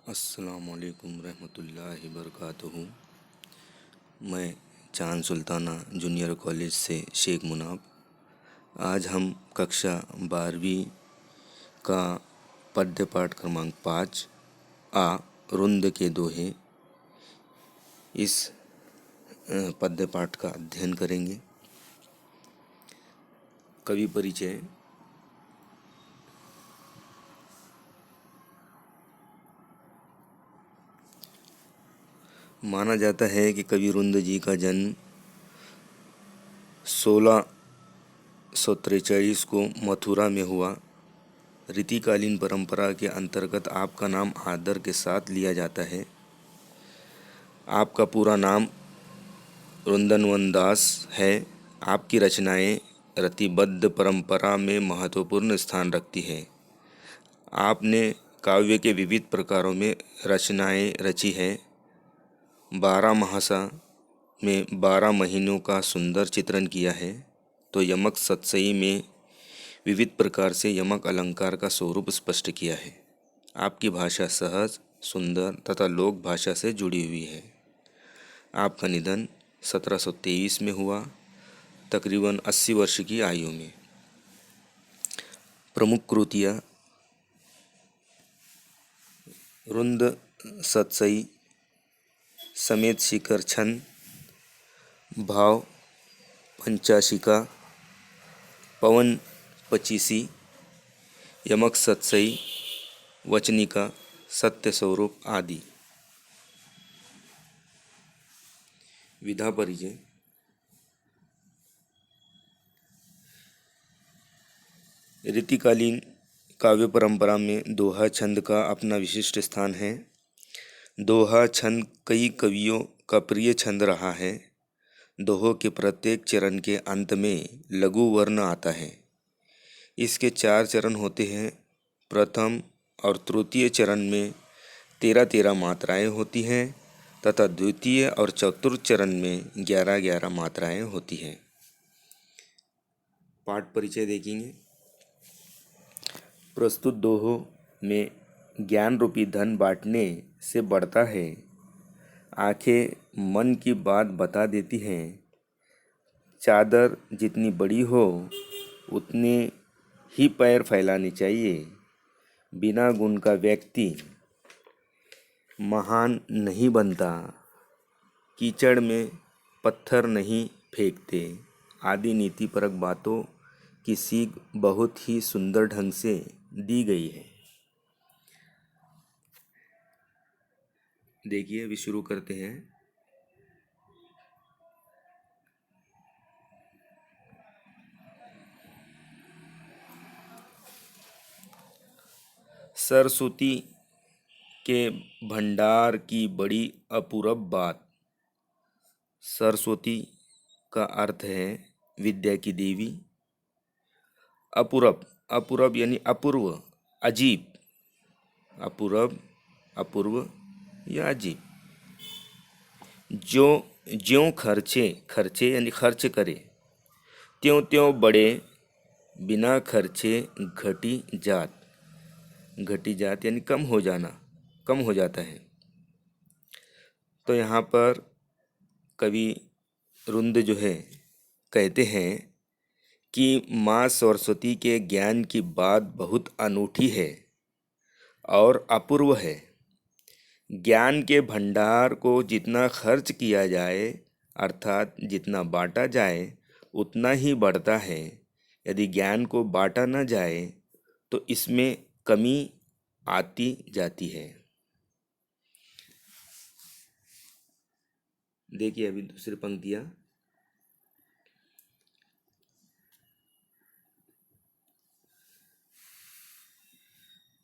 अस्सलामुअलैकुम रहमतुल्लाहि बरकातुहू। मैं चांद सुल्ताना जूनियर कॉलेज से शेख मुनाब। आज हम कक्षा 12वीं का पद्य पाठ क्रमांक 5 आ रुंद के दोहे इस पद्य पाठ का अध्ययन करेंगे। कवि परिचय। माना जाता है कि कवि रुंद जी का जन्म 1643 को मथुरा में हुआ। रीतिकालीन परंपरा के अंतर्गत आपका नाम आदर के साथ लिया जाता है। आपका पूरा नाम रुंदनवन दास है। आपकी रचनाएं रतिबद्ध परंपरा में महत्वपूर्ण स्थान रखती है। आपने काव्य के विविध प्रकारों में रचनाएं रची है। 12 महासा में 12 महीनों का सुंदर चित्रण किया है। तो यमक सतसई में विविध प्रकार से यमक अलंकार का स्वरूप स्पष्ट किया है। आपकी भाषा सहज, सुंदर तथा लोक भाषा से जुड़ी हुई है। आपका निधन 1723 में हुआ, तकरीबन 80 वर्ष की आयु में। प्रमुख कृतियाँ: रुंद सतसई, समेत शिखर छंद, भाव पंचाशिका, पवन पचीसी, यमक सतसई, वचनिका, सत्य स्वरूप आदि। विधा परिचय। रीतिकालीन काव्य परंपरा में दोहा छंद का अपना विशिष्ट स्थान है। दोहा छंद कई कवियों का प्रिय छंद रहा है। दोहों के प्रत्येक चरण के अंत में लघु वर्ण आता है। इसके 4 चरण होते हैं। प्रथम और तृतीय चरण में 13-13 मात्राएं होती हैं तथा द्वितीय और चतुर्थ चरण में 11-11 मात्राएं होती हैं। पाठ परिचय देखेंगे। प्रस्तुत दोहों में ज्ञान रूपी धन बांटने से बढ़ता है। आंखें मन की बात बता देती हैं। चादर जितनी बड़ी हो उतने ही पैर फैलाने चाहिए। बिना गुण का व्यक्ति महान नहीं बनता। कीचड़ में पत्थर नहीं फेंकते आदि नीतिपरक बातों की सीख बहुत ही सुंदर ढंग से दी गई है। देखिए, अभी शुरू करते हैं। सरस्वती के भंडार की बड़ी अपूर्व बात। सरस्वती का अर्थ है विद्या की देवी। अपूर्व, अपूर्व यानी अपूर्व, अजीब। अपूर्व, अपूर्व या अजीब। जो ज्यों खर्चे, खर्चे यानी खर्च करे, त्यों त्यों बड़े, बिना खर्चे घटी जात। घटी जात यानी कम हो जाना, कम हो जाता है। तो यहाँ पर कवि रुंद जो है कहते हैं कि माँ सरस्वती के ज्ञान की बात बहुत अनूठी है और अपूर्व है। ज्ञान के भंडार को जितना खर्च किया जाए अर्थात जितना बांटा जाए उतना ही बढ़ता है। यदि ज्ञान को बांटा न जाए तो इसमें कमी आती जाती है। देखिए अभी दूसरी पंक्तियाँ।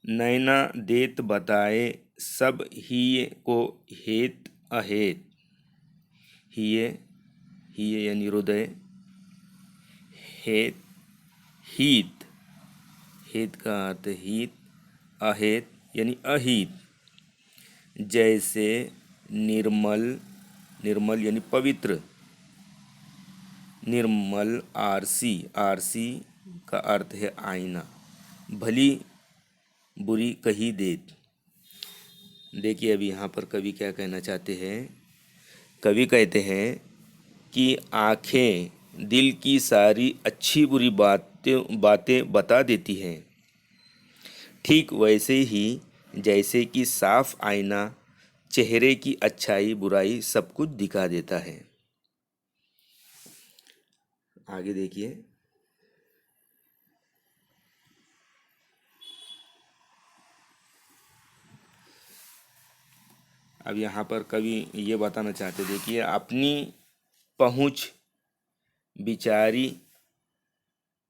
नैना देत बताए सब हिये को हेत अहेत। हिये, हिये यानी हृदय, हेत हित, हेत का अर्थ हित, अहेत यानी अहित। जैसे निर्मल, निर्मल यानी पवित्र, निर्मल आरसी, आरसी का अर्थ है आईना। भली बुरी कही देत। देखिए अभी यहाँ पर कवि क्या कहना चाहते हैं। कवि कहते हैं कि आँखें दिल की सारी अच्छी बुरी बातें बातें बता देती हैं, ठीक वैसे ही जैसे कि साफ आईना चेहरे की अच्छाई बुराई सब कुछ दिखा देता है। आगे देखिए। अब यहाँ पर कवि ये बताना चाहते, देखिए अपनी पहुँच विचारी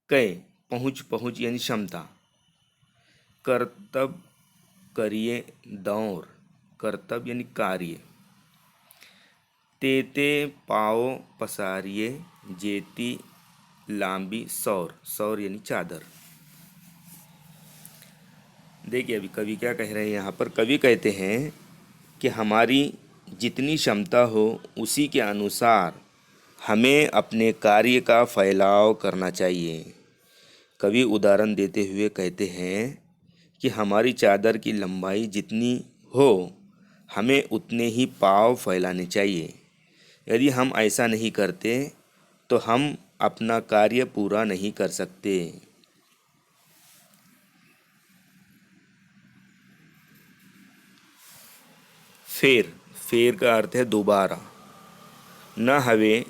कै पहुँच पहुँच यानी क्षमता, कर्तव्य करिए दौर, कर्तव्य यानी कार्य, तेते पाओ पसारिए जेती लांबी सौर, सौर यानी चादर। देखिए अभी कवि क्या कह रहे हैं यहाँ पर। कवि कहते हैं कि हमारी जितनी क्षमता हो उसी के अनुसार हमें अपने कार्य का फैलाव करना चाहिए। कवि उदाहरण देते हुए कहते हैं कि हमारी चादर की लंबाई जितनी हो हमें उतने ही पाँव फैलाने चाहिए। यदि हम ऐसा नहीं करते तो हम अपना कार्य पूरा नहीं कर सकते। फेर, फेर का अर्थ है दोबारा। न हवे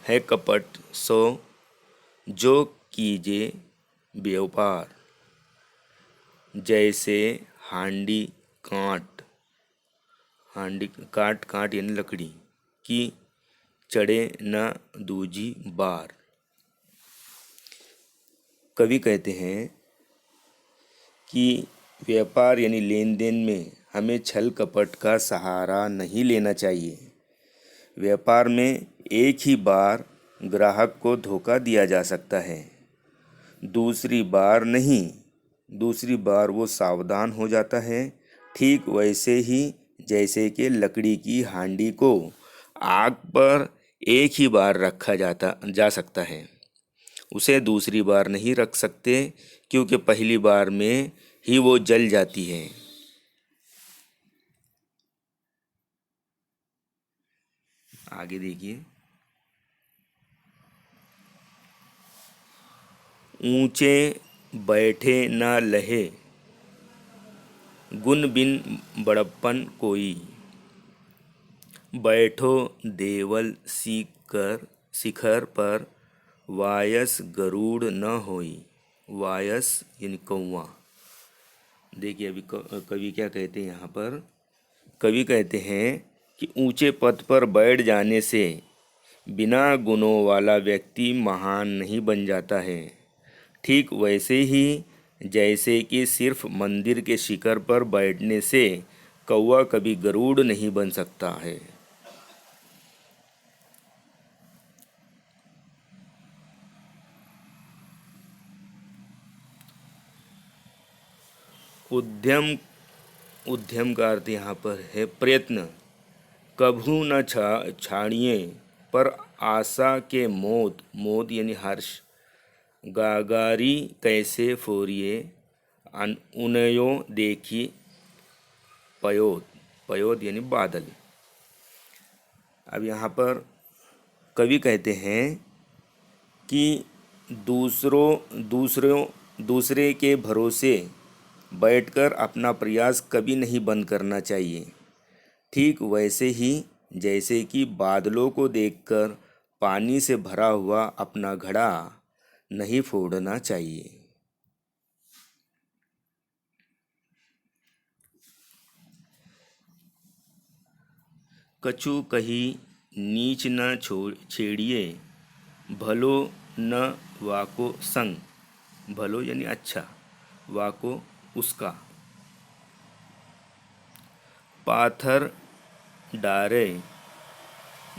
है कपट सो जो कीजे व्यापार, जैसे हांडी काट, हांडी काट काट यानी लकड़ी की चढ़े न दूजी बार। कवि कहते हैं कि व्यापार यानी लेन देन में हमें छल कपट का सहारा नहीं लेना चाहिए। व्यापार में एक ही बार ग्राहक को धोखा दिया जा सकता है, दूसरी बार नहीं, दूसरी बार वो सावधान हो जाता है। ठीक वैसे ही जैसे कि लकड़ी की हांडी को आग पर एक ही बार रखा जा सकता है, उसे दूसरी बार नहीं रख सकते क्योंकि पहली बार में ही वो जल जाती है। आगे देखिए। ऊंचे बैठे न लहे गुण बिन बड़प्पन कोई, बैठो देवल शिखर पर वायस गरुड़ न होई, वायस यानी कौवा। देखिए अभी कवि क्या कहते हैं यहाँ पर। कवि कहते हैं कि ऊंचे पद पर बैठ जाने से बिना गुणों वाला व्यक्ति महान नहीं बन जाता है। ठीक वैसे ही जैसे कि सिर्फ मंदिर के शिखर पर बैठने से कौवा कभी गरुड़ नहीं बन सकता है। उद्यम, उद्यम का अर्थ यहाँ पर है प्रयत्न। कभू न छाड़िए पर आशा के मोद, मोद यानी हर्ष, गागारी कैसे फोरिए उनयो देखी पयोद, पयोद यानी बादल। अब यहाँ पर कवि कहते हैं कि दूसरे के भरोसे बैठकर अपना प्रयास कभी नहीं बंद करना चाहिए। ठीक वैसे ही जैसे कि बादलों को देखकर पानी से भरा हुआ अपना घड़ा नहीं फोड़ना चाहिए। कछु कही नीच न छेड़िए भलो न वाको संग, भलो यानी अच्छा, वाको उसका, पाथर डारे,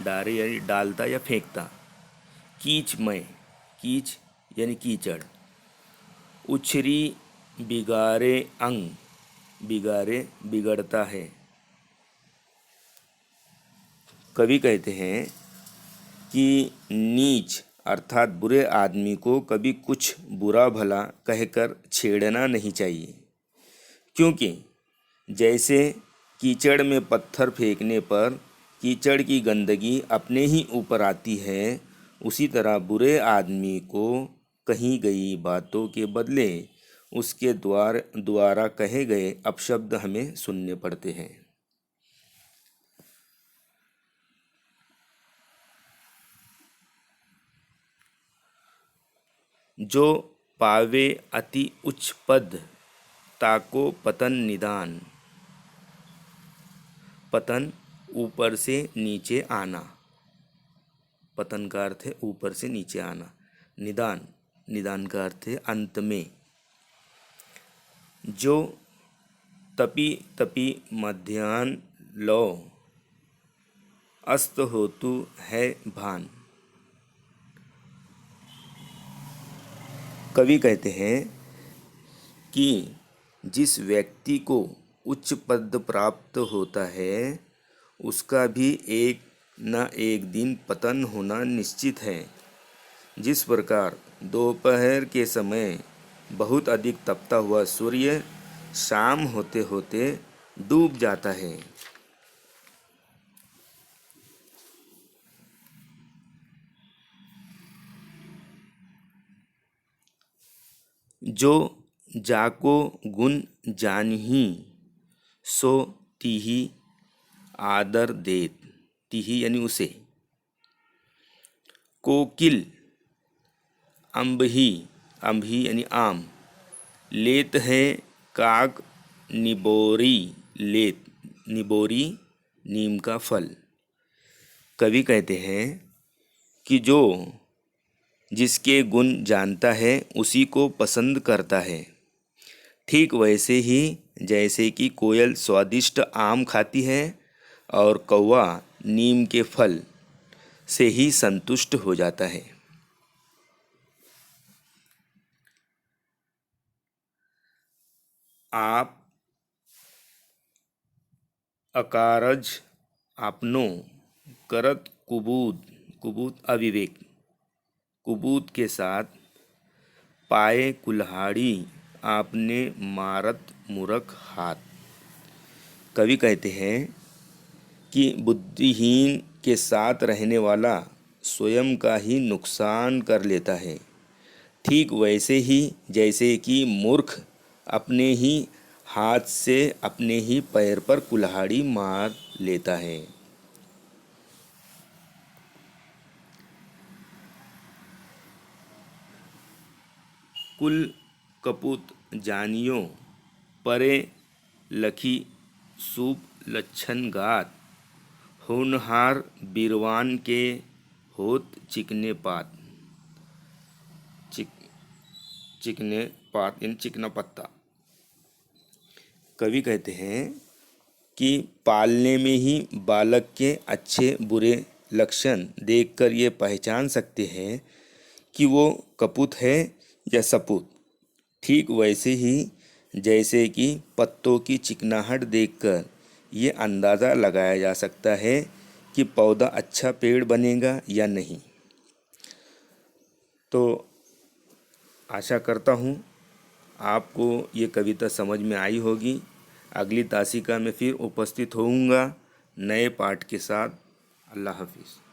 डारे यानी डालता या फेंकता, कीचमय, कीच यानी कीचड़, उछरी बिगाड़े अंग, बिगाड़े बिगड़ता है। कवि कहते हैं कि नीच अर्थात बुरे आदमी को कभी कुछ बुरा भला कहकर छेड़ना नहीं चाहिए, क्योंकि जैसे कीचड़ में पत्थर फेंकने पर कीचड़ की गंदगी अपने ही ऊपर आती है, उसी तरह बुरे आदमी को कही गई बातों के बदले उसके द्वारा कहे गए अपशब्द हमें सुनने पड़ते हैं। जो पावे अति उच्च पद, ताको पतन निदान। पतन ऊपर से नीचे आना, पतन का अर्थ है ऊपर से नीचे आना। निदान, निदान का अर्थ है अंत में। जो तपी तपी मध्याह्न लो, अस्त होतु है भान। कवि कहते हैं कि जिस व्यक्ति को उच्च पद प्राप्त होता है उसका भी एक न एक दिन पतन होना निश्चित है। जिस प्रकार दोपहर के समय बहुत अधिक तपता हुआ सूर्य शाम होते होते डूब जाता है। जो जाको गुण जानही, सो तिहि आदर देत। तिहि यानी उसे। कोकिल अम्बही, अम्भी यानी आम, लेत है काग निबोरी लेत। निबोरी नीम का फल। कवि कहते हैं कि जो जिसके गुण जानता है उसी को पसंद करता है। ठीक वैसे ही जैसे कि कोयल स्वादिष्ट आम खाती है और कौवा नीम के फल से ही संतुष्ट हो जाता है। आप अकारज आपनो, करत कुबूद, कुबूद अविवेक, कुबूद के साथ पाए कुल्हाड़ी आपने मारत मूर्ख हाथ। कवि कहते हैं कि बुद्धिहीन के साथ रहने वाला स्वयं का ही नुकसान कर लेता है। ठीक वैसे ही जैसे कि मूर्ख अपने ही हाथ से अपने ही पैर पर कुल्हाड़ी मार लेता है। कुल कपूत जानियो, परे लखी शुभ लक्षण गात। होनहार बीरवान के होत चिकने पात। चिकने पात यानी चिकना पत्ता। कवि कहते हैं कि पालने में ही बालक के अच्छे बुरे लक्षण देखकर ये पहचान सकते हैं कि वो कपूत है या सपूत। ठीक वैसे ही जैसे कि पत्तों की चिकनाहट देखकर ये अंदाज़ा लगाया जा सकता है कि पौधा अच्छा पेड़ बनेगा या नहीं। तो आशा करता हूँ आपको ये कविता समझ में आई होगी। अगली तासिका में फिर उपस्थित होऊंगा नए पाठ के साथ। अल्लाह हाफिज़।